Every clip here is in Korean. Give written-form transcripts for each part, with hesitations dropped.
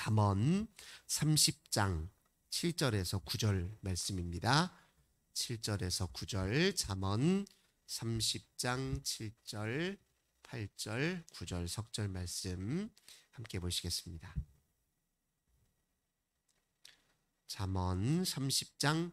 잠언 30장 7절에서 9절 말씀입니다. 7절에서 9절 잠언 30장 7절, 8절, 9절 석절 말씀 함께 보시겠습니다. 잠언 30장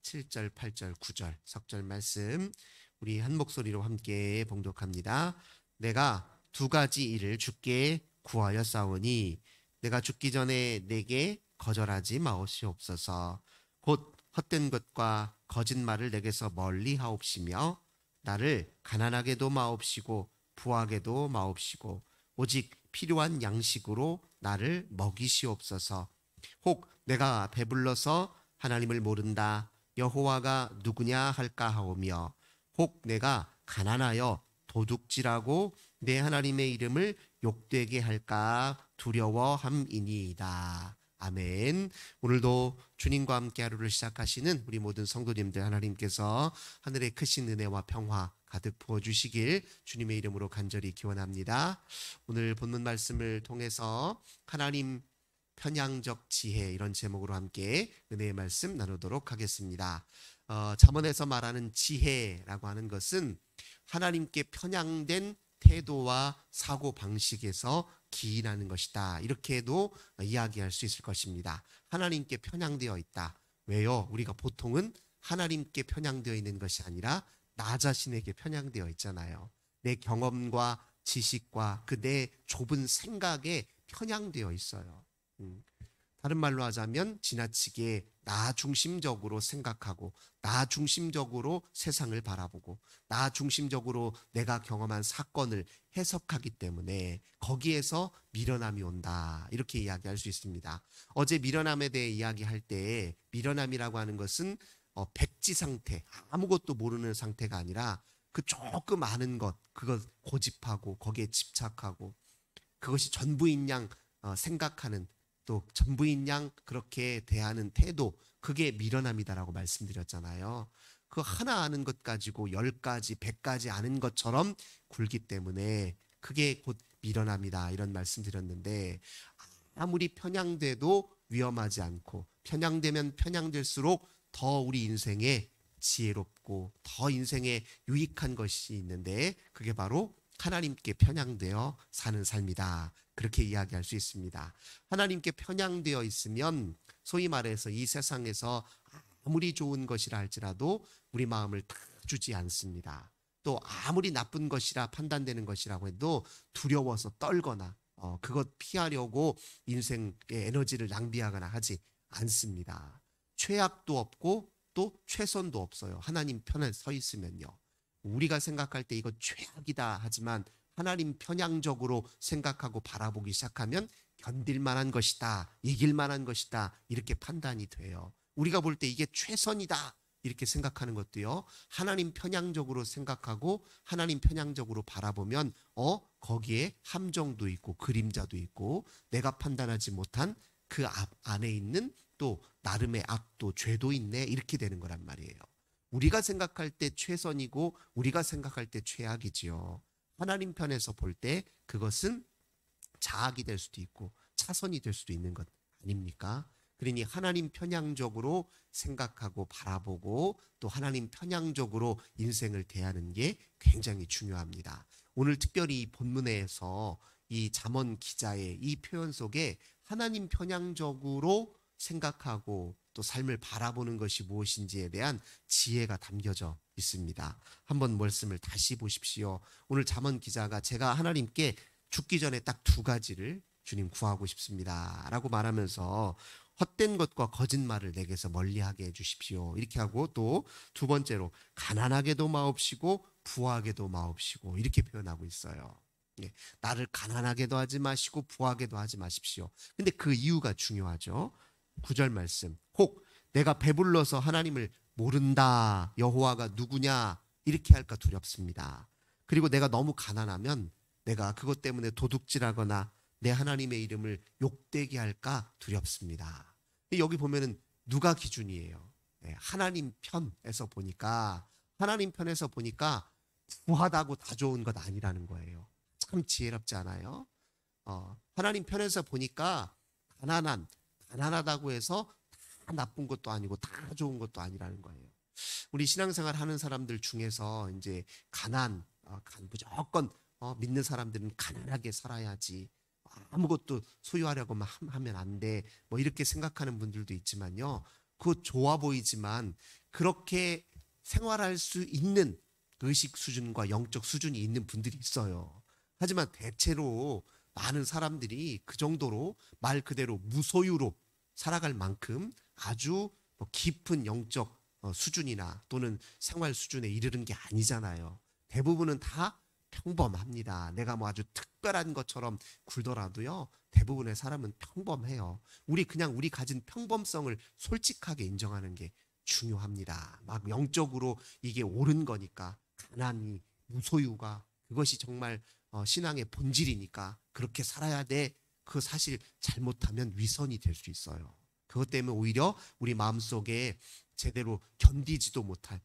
7절, 8절, 9절 석절 말씀 우리 한 목소리로 함께 봉독합니다. 내가 두 가지 일을 주께 구하여 싸우니 내가 죽기 전에 내게 거절하지 마옵시옵소서. 곧 헛된 것과 거짓말을 내게서 멀리 하옵시며 나를 가난하게도 마옵시고 부하게도 마옵시고 오직 필요한 양식으로 나를 먹이시옵소서. 혹 내가 배불러서 하나님을 모른다 여호와가 누구냐 할까 하오며 혹 내가 가난하여 도둑질하고 내 하나님의 이름을 욕되게 할까 두려워함이니이다. 아멘. 오늘도 주님과 함께 하루를 시작하시는 우리 모든 성도님들 하나님께서 하늘의 크신 은혜와 평화 가득 부어주시길 주님의 이름으로 간절히 기원합니다. 오늘 본문 말씀을 통해서 하나님 편향적 지혜 이런 제목으로 함께 은혜의 말씀 나누도록 하겠습니다. 잠언에서 말하는 지혜라고 하는 것은 하나님께 편향된 태도와 사고 방식에서 기인하는 것이다. 이렇게도 이야기할 수 있을 것입니다. 하나님께 편향되어 있다. 왜요? 우리가 보통은 하나님께 편향되어 있는 것이 아니라 나 자신에게 편향되어 있잖아요. 내 경험과 지식과 그 내 좁은 생각에 편향되어 있어요. 다른 말로 하자면 지나치게 나 중심적으로 생각하고 나 중심적으로 세상을 바라보고 나 중심적으로 내가 경험한 사건을 해석하기 때문에 거기에서 미련함이 온다. 이렇게 이야기할 수 있습니다. 어제 미련함에 대해 이야기할 때 미련함이라고 하는 것은 백지 상태, 아무것도 모르는 상태가 아니라 그 조금 아는 것, 그것 고집하고 거기에 집착하고 그것이 전부인 양 생각하는 또 전부인 양 그렇게 대하는 태도, 그게 미련함이다라고 말씀드렸잖아요. 그 하나 아는 것 가지고 10가지, 100가지 아는 것처럼 굴기 때문에 그게 곧 미련함이다 이런 말씀드렸는데 아무리 편향돼도 위험하지 않고 편향되면 편향될수록 더 우리 인생에 지혜롭고 더 인생에 유익한 것이 있는데 그게 바로 하나님께 편향되어 사는 삶이다. 그렇게 이야기할 수 있습니다. 하나님께 편향되어 있으면 소위 말해서 이 세상에서 아무리 좋은 것이라 할지라도 우리 마음을 다 주지 않습니다. 또 아무리 나쁜 것이라 판단되는 것이라고 해도 두려워서 떨거나 그것 피하려고 인생의 에너지를 낭비하거나 하지 않습니다. 최악도 없고 또 최선도 없어요. 하나님 편에 서 있으면요. 우리가 생각할 때 이거 최악이다 하지만 하나님 편향적으로 생각하고 바라보기 시작하면 견딜 만한 것이다, 이길 만한 것이다 이렇게 판단이 돼요. 우리가 볼 때 이게 최선이다 이렇게 생각하는 것도요. 하나님 편향적으로 생각하고 하나님 편향적으로 바라보면 거기에 함정도 있고 그림자도 있고 내가 판단하지 못한 그 안에 있는 또 나름의 악도 죄도 있네 이렇게 되는 거란 말이에요. 우리가 생각할 때 최선이고 우리가 생각할 때 최악이지요. 하나님 편에서 볼 때 그것은 자악이 될 수도 있고 차선이 될 수도 있는 것 아닙니까? 그러니 하나님 편향적으로 생각하고 바라보고 또 하나님 편향적으로 인생을 대하는 게 굉장히 중요합니다. 오늘 특별히 이 본문에서 이 잠언 기자의 이 표현 속에 하나님 편향적으로 생각하고 또 삶을 바라보는 것이 무엇인지에 대한 지혜가 담겨져 있습니다. 한번 말씀을 다시 보십시오. 오늘 잠언 기자가 제가 하나님께 죽기 전에 딱 두 가지를 주님 구하고 싶습니다 라고 말하면서 헛된 것과 거짓말을 내게서 멀리하게 해주십시오 이렇게 하고 또 두 번째로 가난하게도 마옵시고 부하게도 마옵시고 이렇게 표현하고 있어요. 나를 가난하게도 하지 마시고 부하게도 하지 마십시오. 근데 그 이유가 중요하죠. 9절 말씀 혹 내가 배불러서 하나님을 모른다 여호와가 누구냐 이렇게 할까 두렵습니다. 그리고 내가 너무 가난하면 내가 그것 때문에 도둑질하거나 내 하나님의 이름을 욕되게 할까 두렵습니다. 여기 보면은 누가 기준이에요? 하나님 편에서 보니까 하나님 편에서 보니까 부하다고 다 좋은 것 아니라는 거예요. 참 지혜롭지 않아요? 하나님 편에서 보니까 가난하다고 해서 다 나쁜 것도 아니고 다 좋은 것도 아니라는 거예요. 우리 신앙생활 하는 사람들 중에서 이제 무조건 믿는 사람들은 가난하게 살아야지, 아무것도 소유하려고만 하면 안 돼, 뭐 이렇게 생각하는 분들도 있지만요, 그거 좋아 보이지만 그렇게 생활할 수 있는 의식 수준과 영적 수준이 있는 분들이 있어요. 하지만 대체로 많은 사람들이 그 정도로 말 그대로 무소유로 살아갈 만큼 아주 깊은 영적 수준이나 또는 생활 수준에 이르는 게 아니잖아요. 대부분은 다 평범합니다. 내가 뭐 아주 특별한 것처럼 굴더라도요, 대부분의 사람은 평범해요. 우리 가진 평범성을 솔직하게 인정하는 게 중요합니다. 막 영적으로 이게 옳은 거니까, 가난이, 무소유가 그것이 정말 신앙의 본질이니까 그렇게 살아야 돼. 그 사실 잘못하면 위선이 될 수 있어요. 그것 때문에 오히려 우리 마음속에 제대로 견디지도 못할,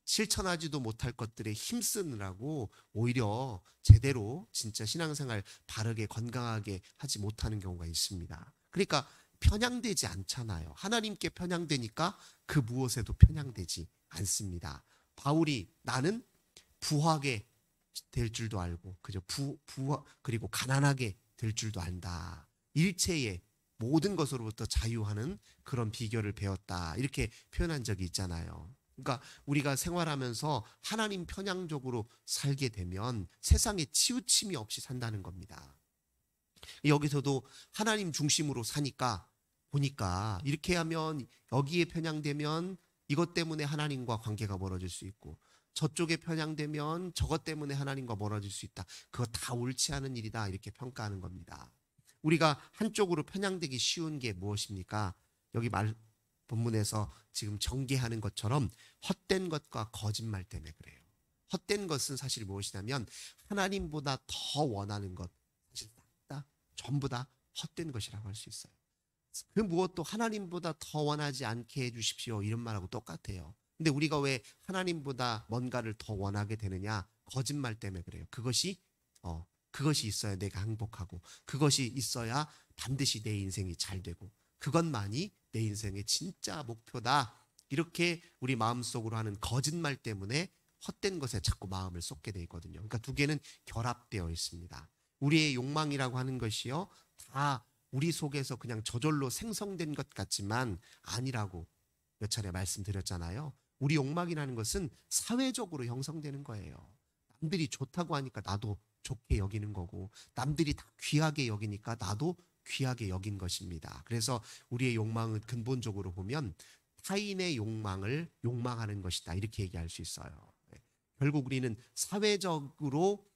실천하지도 못할 것들에 힘쓰느라고 오히려 제대로 진짜 신앙생활 바르게 건강하게 하지 못하는 경우가 있습니다. 그러니까 편향되지 않잖아요. 하나님께 편향되니까 그 무엇에도 편향되지 않습니다. 바울이 나는 부하게 될 줄도 알고, 그리고 가난하게 될 줄도 안다. 일체의 모든 것으로부터 자유하는 그런 비결을 배웠다. 이렇게 표현한 적이 있잖아요. 그러니까 우리가 생활하면서 하나님 편향적으로 살게 되면 세상에 치우침이 없이 산다는 겁니다. 여기서도 하나님 중심으로 사니까 보니까 이렇게 하면, 여기에 편향되면 이것 때문에 하나님과 관계가 멀어질 수 있고, 저쪽에 편향되면 저것 때문에 하나님과 멀어질 수 있다. 그거 다 옳지 않은 일이다. 이렇게 평가하는 겁니다. 우리가 한쪽으로 편향되기 쉬운 게 무엇입니까? 여기 본문에서 지금 전개하는 것처럼 헛된 것과 거짓말 때문에 그래요. 헛된 것은 사실 무엇이냐면 하나님보다 더 원하는 것, 사실 전부 다 헛된 것이라고 할 수 있어요. 그 무엇도 하나님보다 더 원하지 않게 해주십시오, 이런 말하고 똑같아요. 근데 우리가 왜 하나님보다 뭔가를 더 원하게 되느냐? 거짓말 때문에 그래요. 그것이 있어야 내가 행복하고, 그것이 있어야 반드시 내 인생이 잘 되고, 그것만이 내 인생의 진짜 목표다. 이렇게 우리 마음속으로 하는 거짓말 때문에 헛된 것에 자꾸 마음을 쏟게 돼 있거든요. 그러니까 두 개는 결합되어 있습니다. 우리의 욕망이라고 하는 것이요, 다 우리 속에서 그냥 저절로 생성된 것 같지만 아니라고 몇 차례 말씀드렸잖아요. 우리 욕망이라는 것은 사회적으로 형성되는 거예요. 남들이 좋다고 하니까 나도 좋게 여기는 거고, 남들이 다 귀하게 여기니까 나도 귀하게 여긴 것입니다. 그래서 우리의 욕망은 근본적으로 보면 타인의 욕망을 욕망하는 것이다, 이렇게 얘기할 수 있어요. 결국 우리는 사회적으로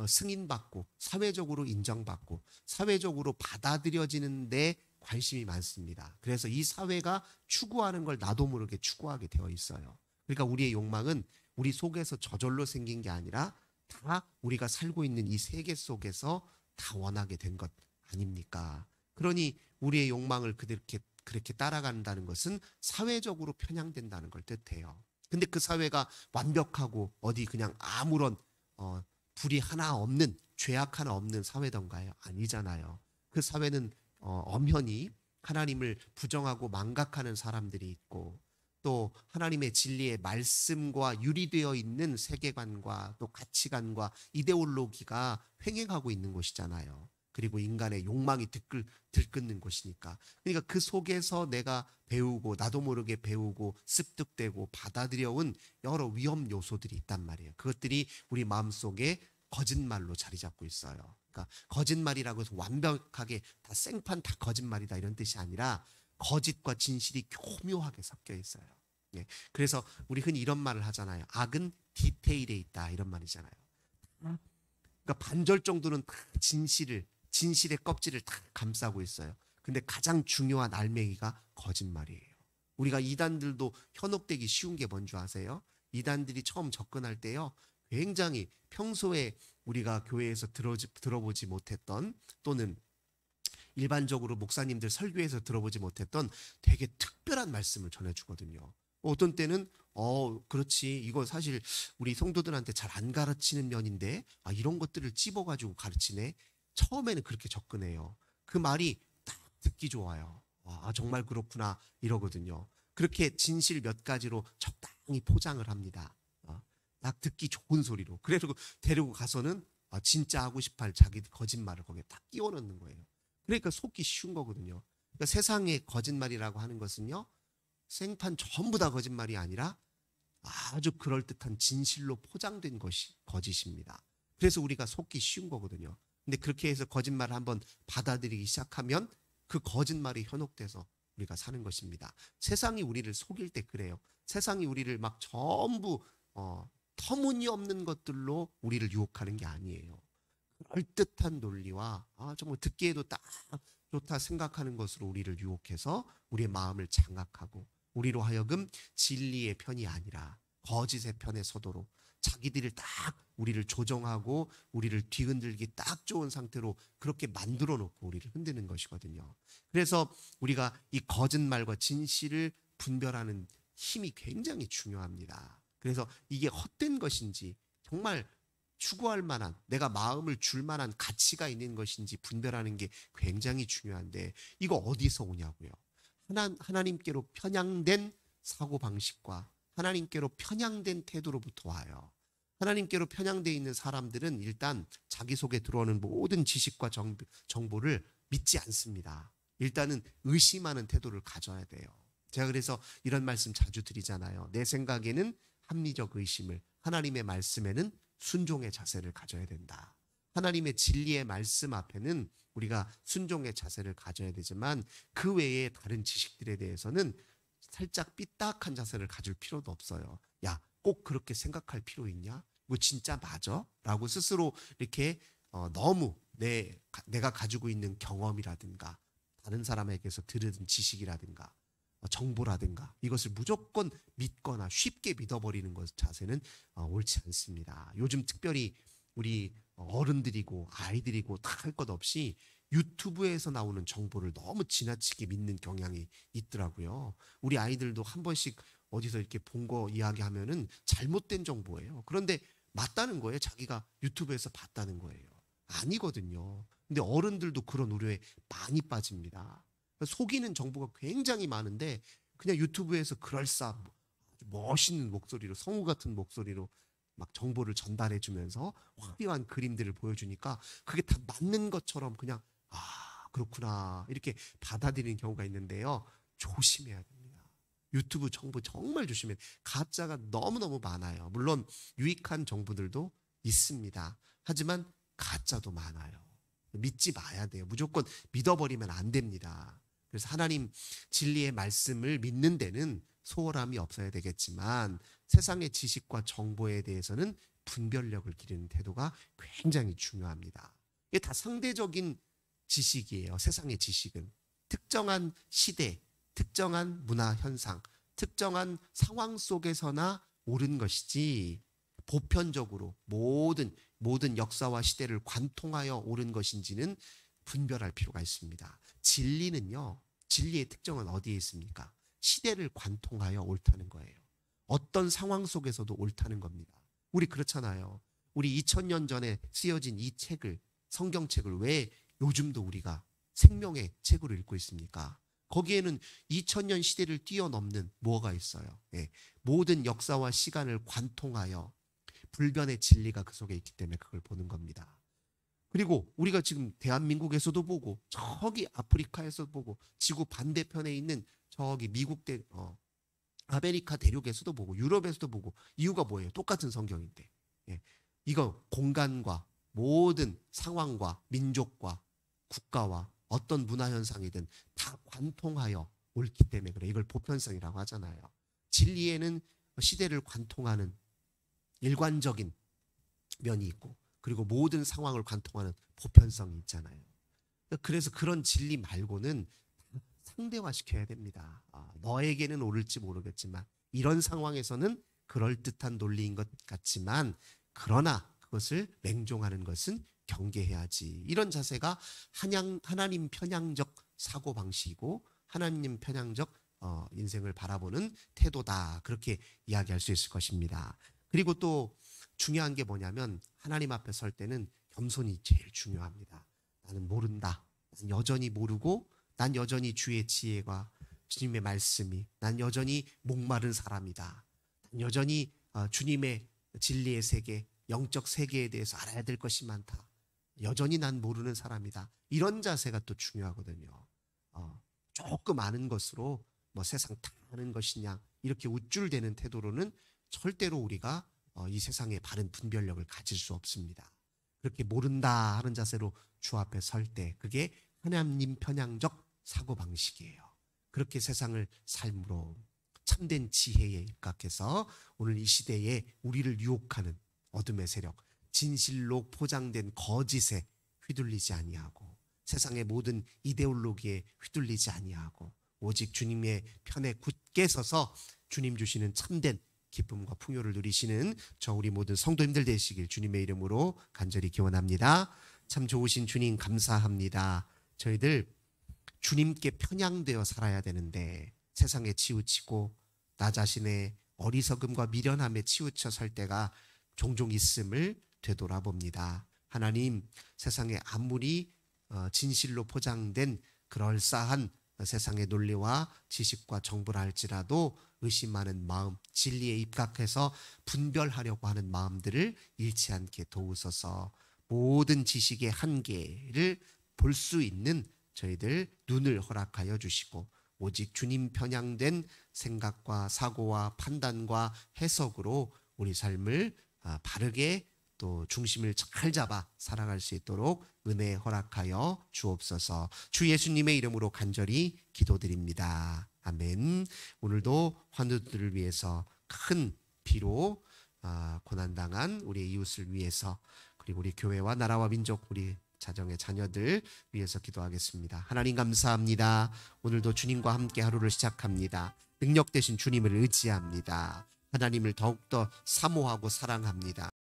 승인받고, 사회적으로 인정받고, 사회적으로 받아들여지는 데 관심이 많습니다. 그래서 이 사회가 추구하는 걸 나도 모르게 추구하게 되어 있어요. 그러니까 우리의 욕망은 우리 속에서 저절로 생긴 게 아니라 다 우리가 살고 있는 이 세계 속에서 다 원하게 된 것 아닙니까? 그러니 우리의 욕망을 그렇게 따라간다는 것은 사회적으로 편향된다는 걸 뜻해요. 근데 그 사회가 완벽하고 어디 그냥 아무런 불이 하나 없는, 죄악 하나 없는 사회던가요? 아니잖아요. 그 사회는 엄연히 하나님을 부정하고 망각하는 사람들이 있고, 또 하나님의 진리의 말씀과 유리되어 있는 세계관과 또 가치관과 이데올로기가 횡행하고 있는 곳이잖아요. 그리고 인간의 욕망이 들끓는 곳이니까. 그러니까 그 속에서 내가 배우고, 나도 모르게 배우고 습득되고 받아들여온 여러 위험 요소들이 있단 말이에요. 그것들이 우리 마음속에 거짓말로 자리 잡고 있어요. 그러니까 거짓말이라고 해서 완벽하게 다 생판 다 거짓말이다 이런 뜻이 아니라 거짓과 진실이 교묘하게 섞여 있어요. 예. 그래서 우리 흔히 이런 말을 하잖아요. 악은 디테일에 있다, 이런 말이잖아요. 그러니까 반절 정도는 다 진실의 껍질을 다 감싸고 있어요. 근데 가장 중요한 알맹이가 거짓말이에요. 우리가 이단들도 현혹되기 쉬운 게 뭔지 아세요? 이단들이 처음 접근할 때요, 굉장히 평소에 우리가 교회에서 들어보지 못했던, 또는 일반적으로 목사님들 설교에서 들어보지 못했던 되게 특별한 말씀을 전해주거든요. 어떤 때는 그렇지, 이거 사실 우리 성도들한테 잘 안 가르치는 면인데 이런 것들을 찝어가지고 가르치네. 처음에는 그렇게 접근해요. 그 말이 딱 듣기 좋아요. 아, 정말 그렇구나 이러거든요. 그렇게 진실 몇 가지로 적당히 포장을 합니다. 딱 듣기 좋은 소리로. 그래서 데리고 가서는 진짜 하고 싶어 할 자기 거짓말을 거기에 딱 끼워 넣는 거예요. 그러니까 속기 쉬운 거거든요. 그러니까 세상의 거짓말이라고 하는 것은요, 생판 전부 다 거짓말이 아니라 아주 그럴듯한 진실로 포장된 것이 거짓입니다. 그래서 우리가 속기 쉬운 거거든요. 근데 그렇게 해서 거짓말을 한번 받아들이기 시작하면 그 거짓말이 현혹돼서 우리가 사는 것입니다. 세상이 우리를 속일 때 그래요. 세상이 우리를 막 전부 터무니없는 것들로 우리를 유혹하는 게 아니에요. 그럴듯한 논리와 정말 듣기에도 딱 좋다 생각하는 것으로 우리를 유혹해서 우리의 마음을 장악하고 우리로 하여금 진리의 편이 아니라 거짓의 편에 서도록 자기들이 딱 우리를 조정하고 우리를 뒤흔들기 딱 좋은 상태로 그렇게 만들어 놓고 우리를 흔드는 것이거든요. 그래서 우리가 이 거짓말과 진실을 분별하는 힘이 굉장히 중요합니다. 그래서 이게 헛된 것인지 정말 추구할 만한, 내가 마음을 줄 만한 가치가 있는 것인지 분별하는 게 굉장히 중요한데, 이거 어디서 오냐고요. 하나님께로 편향된 사고방식과 하나님께로 편향된 태도로부터 와요. 하나님께로 편향되어 있는 사람들은 일단 자기 속에 들어오는 모든 지식과 정보를 믿지 않습니다. 일단은 의심하는 태도를 가져야 돼요. 제가 그래서 이런 말씀 자주 드리잖아요. 내 생각에는 합리적 의심을, 하나님의 말씀에는 순종의 자세를 가져야 된다. 하나님의 진리의 말씀 앞에는 우리가 순종의 자세를 가져야 되지만 그 외에 다른 지식들에 대해서는 살짝 삐딱한 자세를 가질 필요도 없어요. 야, 꼭 그렇게 생각할 필요 있냐? 이거 진짜 맞아? 라고 스스로 이렇게 너무 내가 가지고 있는 경험이라든가 다른 사람에게서 들은 지식이라든가 정보라든가 이것을 무조건 믿거나 쉽게 믿어버리는 것 자세는 옳지 않습니다. 요즘 특별히 우리 어른들이고 아이들이고 다 할 것 없이 유튜브에서 나오는 정보를 너무 지나치게 믿는 경향이 있더라고요. 우리 아이들도 한 번씩 어디서 이렇게 본 거 이야기하면은 잘못된 정보예요. 그런데 맞다는 거예요. 자기가 유튜브에서 봤다는 거예요. 아니거든요. 근데 어른들도 그런 우려에 많이 빠집니다. 속이는 정보가 굉장히 많은데 그냥 유튜브에서 그럴싸 아주 멋있는 목소리로, 성우 같은 목소리로 막 정보를 전달해 주면서 화려한 그림들을 보여주니까 그게 다 맞는 것처럼 그냥 그렇구나 이렇게 받아들이는 경우가 있는데요. 조심해야 됩니다. 유튜브 정보 정말 조심해야 돼요. 가짜가 너무너무 많아요. 물론 유익한 정보들도 있습니다. 하지만 가짜도 많아요. 믿지 마야 돼요. 무조건 믿어버리면 안 됩니다. 그래서 하나님 진리의 말씀을 믿는 데는 소홀함이 없어야 되겠지만 세상의 지식과 정보에 대해서는 분별력을 기르는 태도가 굉장히 중요합니다. 이게 다 상대적인 지식이에요. 세상의 지식은 특정한 시대, 특정한 문화 현상, 특정한 상황 속에서나 옳은 것이지 보편적으로 모든 역사와 시대를 관통하여 옳은 것인지는 분별할 필요가 있습니다. 진리는요, 진리의 특징은 어디에 있습니까? 시대를 관통하여 옳다는 거예요. 어떤 상황 속에서도 옳다는 겁니다. 우리 그렇잖아요. 우리 2000년 전에 쓰여진 이 책을, 성경책을 왜 요즘도 우리가 생명의 책으로 읽고 있습니까? 거기에는 2000년 시대를 뛰어넘는 뭐가 있어요? 모든 역사와 시간을 관통하여 불변의 진리가 그 속에 있기 때문에 그걸 보는 겁니다. 그리고 우리가 지금 대한민국에서도 보고 저기 아프리카에서도 보고 지구 반대편에 있는 저기 미국 아메리카 대륙에서도 보고 유럽에서도 보고 이유가 뭐예요? 똑같은 성경인데. 이거 공간과 모든 상황과 민족과 국가와 어떤 문화 현상이든 다 관통하여 옳기 때문에 그래. 이걸 보편성이라고 하잖아요. 진리에는 시대를 관통하는 일관적인 면이 있고 그리고 모든 상황을 관통하는 보편성이 있잖아요. 그래서 그런 진리 말고는 상대화시켜야 됩니다. 너에게는 옳을지 모르겠지만 이런 상황에서는 그럴듯한 논리인 것 같지만 그러나 그것을 맹종하는 것은 경계해야지. 이런 자세가 하나님 편향적 사고방식이고 하나님 편향적 인생을 바라보는 태도다. 그렇게 이야기할 수 있을 것입니다. 그리고 또 중요한 게 뭐냐면 하나님 앞에 설 때는 겸손이 제일 중요합니다. 나는 모른다. 나는 여전히 모르고 난 여전히 주의 지혜와 주님의 말씀이, 난 여전히 목마른 사람이다. 난 여전히 주님의 진리의 세계, 영적 세계에 대해서 알아야 될 것이 많다. 여전히 난 모르는 사람이다. 이런 자세가 또 중요하거든요. 조금 아는 것으로 뭐 세상 다 아는 것이냐 이렇게 우쭐대는 태도로는 절대로 우리가 이 세상의 바른 분별력을 가질 수 없습니다. 그렇게 모른다 하는 자세로 주 앞에 설 때 그게 하나님 편향적 사고방식이에요. 그렇게 세상을 삶으로 참된 지혜에 입각해서 오늘 이 시대에 우리를 유혹하는 어둠의 세력, 진실로 포장된 거짓에 휘둘리지 아니하고 세상의 모든 이데올로기에 휘둘리지 아니하고 오직 주님의 편에 굳게 서서 주님 주시는 참된 기쁨과 풍요를 누리시는 저 우리 모든 성도님들 되시길 주님의 이름으로 간절히 기원합니다. 참 좋으신 주님 감사합니다. 저희들 주님께 편향되어 살아야 되는데 세상에 치우치고 나 자신의 어리석음과 미련함에 치우쳐 살 때가 종종 있음을 되돌아봅니다. 하나님, 세상에 아무리 진실로 포장된 그럴싸한 세상의 논리와 지식과 정보를 할지라도 의심하는 마음, 진리에 입각해서 분별하려고 하는 마음들을 잃지 않게 도우소서. 모든 지식의 한계를 볼 수 있는 저희들 눈을 허락하여 주시고 오직 주님 편향된 생각과 사고와 판단과 해석으로 우리 삶을 바르게 또 중심을 잘 잡아 살아갈 수 있도록 은혜 허락하여 주옵소서. 주 예수님의 이름으로 간절히 기도드립니다. 아멘. 오늘도 환우들을 위해서 큰 비로 고난당한 우리 이웃을 위해서 그리고 우리 교회와 나라와 민족 우리 자정의 자녀들 위해서 기도하겠습니다. 하나님 감사합니다. 오늘도 주님과 함께 하루를 시작합니다. 능력 되신 주님을 의지합니다. 하나님을 더욱더 사모하고 사랑합니다.